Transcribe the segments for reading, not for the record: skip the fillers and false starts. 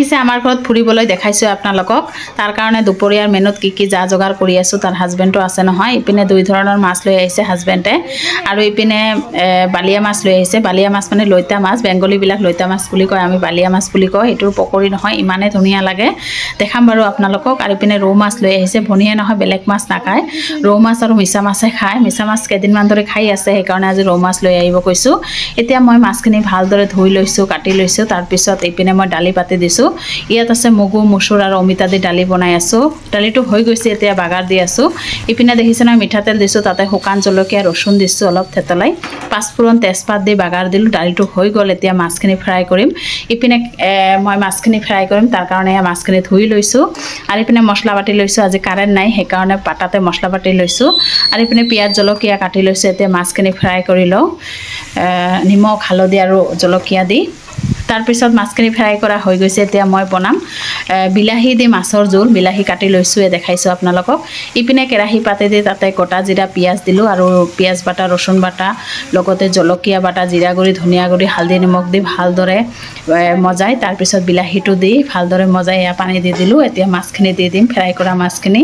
আহিছে আমাৰ ঘৰত ফুৰিবলৈ দেখাইছোঁ আপোনালোকক তাৰ কাৰণে দুপৰীয়াৰ মেনুত কি যা যোগাৰ কৰি আছোঁ তাৰ হাজবেণ্ডটো আছে নহয় ইপিনে দুই ধৰণৰ মাছ লৈ আহিছে হাজবেণ্ডে আৰু ইপিনে বালিয়া মাছ লৈ আহিছে বালিয়া মাছ মানে লৈতা মাছ বেংগলীবিলাক লৈতা মাছ বুলি কয় আমি বালিয়া মাছ বুলি কওঁ এইটোৰ পকৰি নহয় ইমানে ধুনীয়া লাগে দেখাম বাৰু আপোনালোকক আৰু ইপিনে ৰৌ মাছ লৈ আহিছে ভনীয়ে নহয় বেলেগ মাছ নাখায় ৰৌ মাছ আৰু মিছা মাছে খায় মিছা মাছ কেইদিনমান ধৰি খাই আছে সেইকাৰণে আজি ৰৌ মাছ লৈ আহিব কৈছোঁ এতিয়া মই মাছখিনি ভালদৰে ধুই লৈছোঁ কাটি লৈছোঁ তাৰপিছত ইপিনে মই দালি পাতি দিছোঁ ইয়াত আছে মগু মচুৰ আৰু অমিতা দি দালি বনাই আছোঁ দালিটো হৈ গৈছে এতিয়া বাগাৰ দি আছোঁ ইপিনে দেখিছে নহয় মিঠাতেল দিছোঁ তাতে শুকান জলকীয়া ৰচুন দিছোঁ অলপ থেতলাই পাঁচফোৰণ তেজপাত দি বাগাৰ দিলোঁ দালিটো হৈ গ'ল এতিয়া মাছখিনি ফ্ৰাই কৰিম ইপিনে মই মাছখিনি ফ্ৰাই কৰিম তাৰ কাৰণে মাছখিনি ধুই লৈছোঁ আৰু ইপিনে মছলা বাটি লৈছোঁ আজি কাৰেণ্ট নাই সেইকাৰণে পাতাতে মছলা বাটি লৈছোঁ আৰু ইপিনে পিঁয়াজ জলকীয়া কাটি লৈছোঁ এতিয়া মাছখিনি ফ্ৰাই কৰি লওঁ নিমখ হালধি আৰু জলকীয়া দি তাৰপিছত মাছখিনি ফ্ৰাই কৰা হৈ গৈছে এতিয়া মই বনাম বিলাহী দি মাছৰ জোল বিলাহী কাটি লৈছোঁ দেখাইছোঁ আপোনালোকক ইপিনে কেৰাহী পাতি দি তাতে গোটা জিৰা পিঁয়াজ দিলোঁ আৰু পিঁয়াজ বাটা ৰচুন বাটা লগতে জলকীয়া বাটা জিৰা গুড়ি ধনিয়া গুড়ি হালধি নিমখ দি ভালদৰে মজাই তাৰপিছত বিলাহীটো দি ভালদৰে মজাই এয়া পানী দি দিলোঁ এতিয়া মাছখিনি দি দিম ফ্ৰাই কৰা মাছখিনি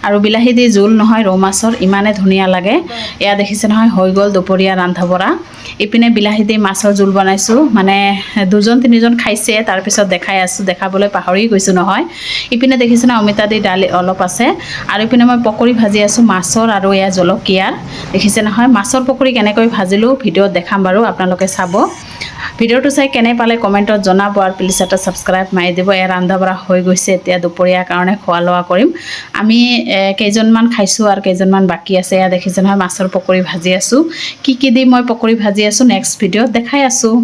আৰু বিলাহী দি জোল নহয় ৰৌ মাছৰ ইমানে ধুনীয়া লাগে এয়া দেখিছে নহয় হৈ গ'ল দুপৰীয়া ৰন্ধা বঢ়া ইপিনে বিলাহী দি মাছৰ জোল বনাইছোঁ মানে দুজন তিনিজন খাইছে তাৰপিছত দেখাই আছোঁ দেখাবলৈ পাহৰি গৈছোঁ নহয় ইপিনে দেখিছে না অমিতা দি দালি অলপ আছে আৰু ইপিনে মই পকৰি ভাজি আছোঁ মাছৰ আৰু এয়া জলকীয়াৰ দেখিছে নহয় মাছৰ পকৰি কেনেকৈ ভাজিলোঁ ভিডিঅ'ত দেখাম বাৰু আপোনালোকে চাব ভিডিঅ'টো চাই কেনে পালে কমেণ্টত জনাব আৰু প্লিজ এটা ছাবস্ক্ৰাইব মাৰি দিব এয়া ৰন্ধা বঢ়া হৈ গৈছে এতিয়া দুপৰীয়াৰ কাৰণে খোৱা লোৱা কৰিম আমি কেইজনমান খাইছোঁ আৰু কেইজনমান বাকী আছে এয়া দেখিছে নহয় মাছৰ পকৰি ভাজি আছোঁ কি দি মই পকৰি ভাজি আছোঁ নেক্সট ভিডিঅ'ত দেখাই আছোঁ